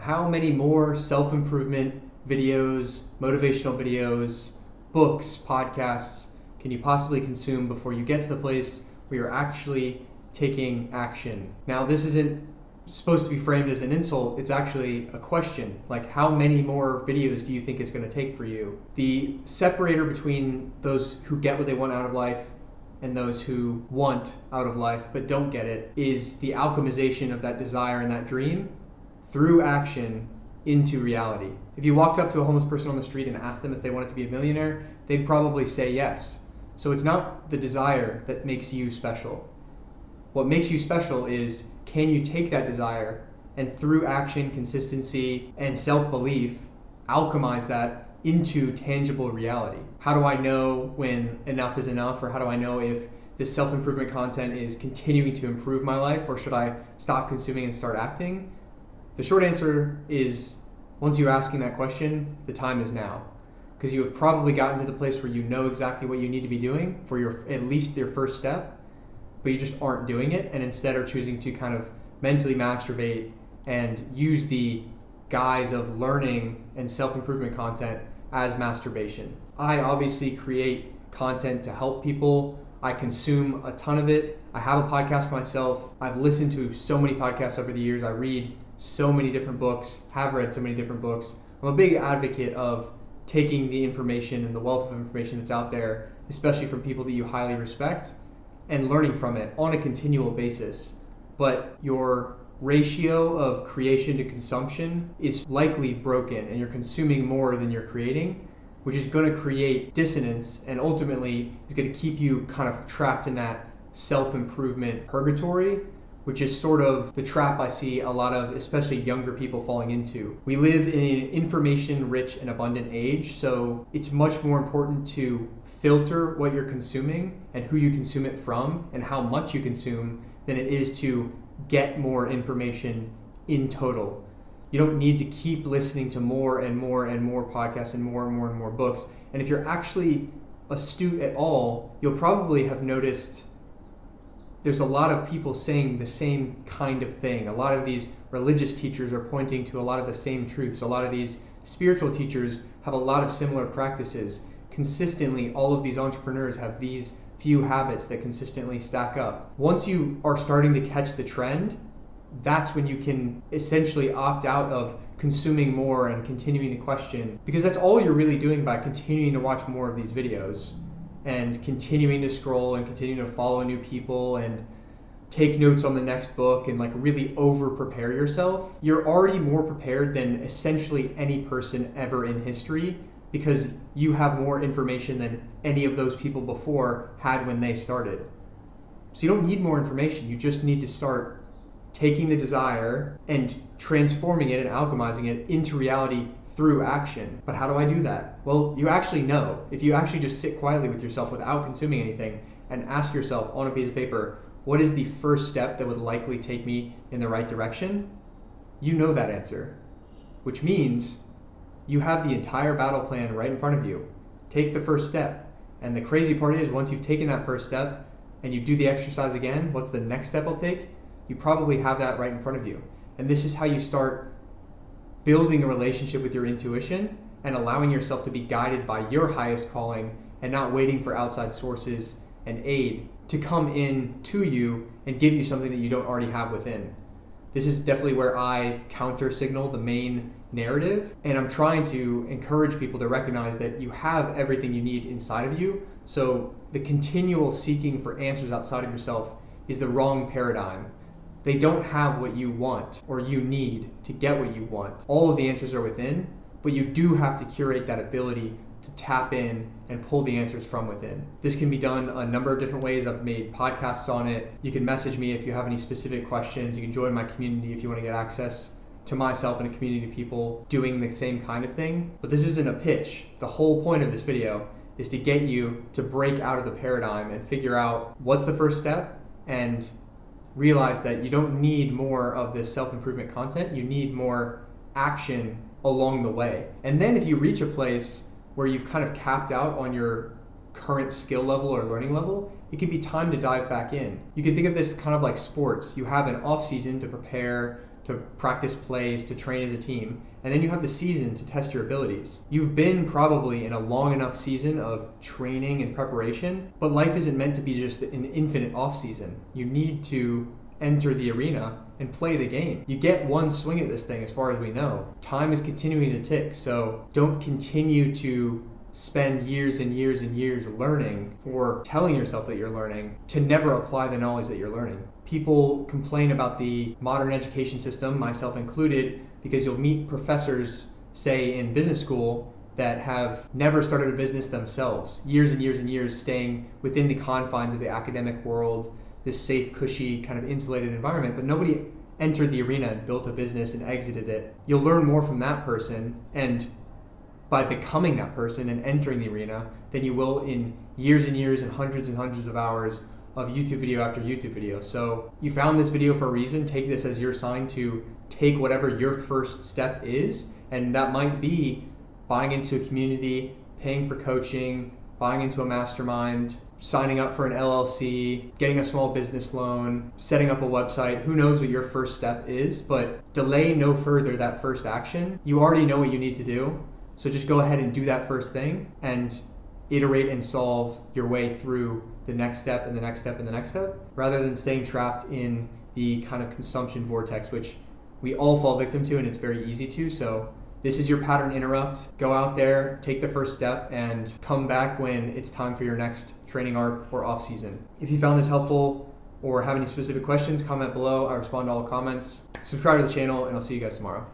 How many more self-improvement videos, motivational videos, books, podcasts can you possibly consume before you get to the place where you're actually taking action? Now, this isn't supposed to be framed as an insult. It's actually a question. Like, how many more videos do you think it's going to take for you? The separator between those who get what they want out of life and those who want out of life but don't get it is the alchemization of that desire and that dream through action into reality. If you walked up to a homeless person on the street and asked them if they wanted to be a millionaire, they'd probably say yes. So it's not the desire that makes you special. What makes you special is, can you take that desire and through action, consistency, and self-belief, alchemize that into tangible reality? How do I know when enough is enough? Or how do I know if this self-improvement content is continuing to improve my life, or should I stop consuming and start acting? The short answer is, once you're asking that question, the time is now. Because you have probably gotten to the place where you know exactly what you need to be doing for at least your first step, but you just aren't doing it, and instead are choosing to kind of mentally masturbate and use the guise of learning and self-improvement content as masturbation. I obviously create content to help people. I consume a ton of it. I have a podcast myself. I've listened to so many podcasts over the years. I read so many different books, have read so many different books. I'm a big advocate of taking the information and the wealth of information that's out there, especially from people that you highly respect, and learning from it on a continual basis. But your ratio of creation to consumption is likely broken, and you're consuming more than you're creating, which is going to create dissonance and ultimately is going to keep you kind of trapped in that self-improvement purgatory, which is sort of the trap I see a lot of, especially younger people, falling into. We live in an information-rich and abundant age, so it's much more important to filter what you're consuming and who you consume it from and how much you consume than it is to get more information in total. You don't need to keep listening to more and more and more podcasts and more books. And if you're actually astute at all, you'll probably have noticed there's a lot of people saying the same kind of thing. A lot of these religious teachers are pointing to a lot of the same truths. A lot of these spiritual teachers have a lot of similar practices. Consistently, all of these entrepreneurs have these few habits that consistently stack up. Once you are starting to catch the trend, that's when you can essentially opt out of consuming more and continuing to question, because that's all you're really doing by continuing to watch more of these videos and continuing to scroll and continuing to follow new people and take notes on the next book and like really over prepare yourself. You're already more prepared than essentially any person ever in history, because you have more information than any of those people before had when they started. So you don't need more information. You just need to start taking the desire and transforming it and alchemizing it into reality through action. But how do I do that? Well, you actually know. If you actually just sit quietly with yourself without consuming anything and ask yourself on a piece of paper, what is the first step that would likely take me in the right direction? You know that answer, which means you have the entire battle plan right in front of you. Take the first step. And the crazy part is, once you've taken that first step and you do the exercise again, what's the next step I'll take? You probably have that right in front of you. And this is how you start building a relationship with your intuition and allowing yourself to be guided by your highest calling and not waiting for outside sources and aid to come in to you and give you something that you don't already have within. This is definitely where I counter signal the main narrative, and I'm trying to encourage people to recognize that you have everything you need inside of you. So the continual seeking for answers outside of yourself is the wrong paradigm. They don't have what you want or you need to get what you want. All of the answers are within, but you do have to curate that ability to tap in and pull the answers from within. This can be done a number of different ways. I've made podcasts on it. You can message me if you have any specific questions. You can join my community if you want to get access to myself and a community of people doing the same kind of thing. But this isn't a pitch. The whole point of this video is to get you to break out of the paradigm and figure out what's the first step and realize that you don't need more of this self-improvement content. You need more action along the way. And then if you reach a place where you've kind of capped out on your current skill level or learning level, it can be time to dive back in. You can think of this kind of like sports. You have an off season to prepare to practice plays, to train as a team. And then you have the season to test your abilities. You've been probably in a long enough season of training and preparation, but life isn't meant to be just an infinite off season. You need to enter the arena and play the game. You get one swing at this thing as far as we know. Time is continuing to tick, so don't continue to spend years and years and years learning or telling yourself that you're learning to never apply the knowledge that you're learning. People complain about the modern education system, myself included, because you'll meet professors, say in business school, that have never started a business themselves, years and years and years staying within the confines of the academic world, this safe, cushy, kind of insulated environment, but nobody entered the arena and built a business and exited it. You'll learn more from that person and by becoming that person and entering the arena than you will in years and years and hundreds of hours of YouTube video after YouTube video. So you found this video for a reason. Take this as your sign to take whatever your first step is, and that might be buying into a community, paying for coaching, buying into a mastermind, signing up for an LLC, getting a small business loan, setting up a website. Who knows what your first step is, but delay no further that first action. You already know what you need to do. So just go ahead and do that first thing and iterate and solve your way through the next step and the next step and the next step, rather than staying trapped in the kind of consumption vortex, which we all fall victim to and it's very easy to. So this is your pattern interrupt. Go out there, take the first step, and come back when it's time for your next training arc or off season. If you found this helpful or have any specific questions, comment below. I respond to all comments. Subscribe to the channel, and I'll see you guys tomorrow.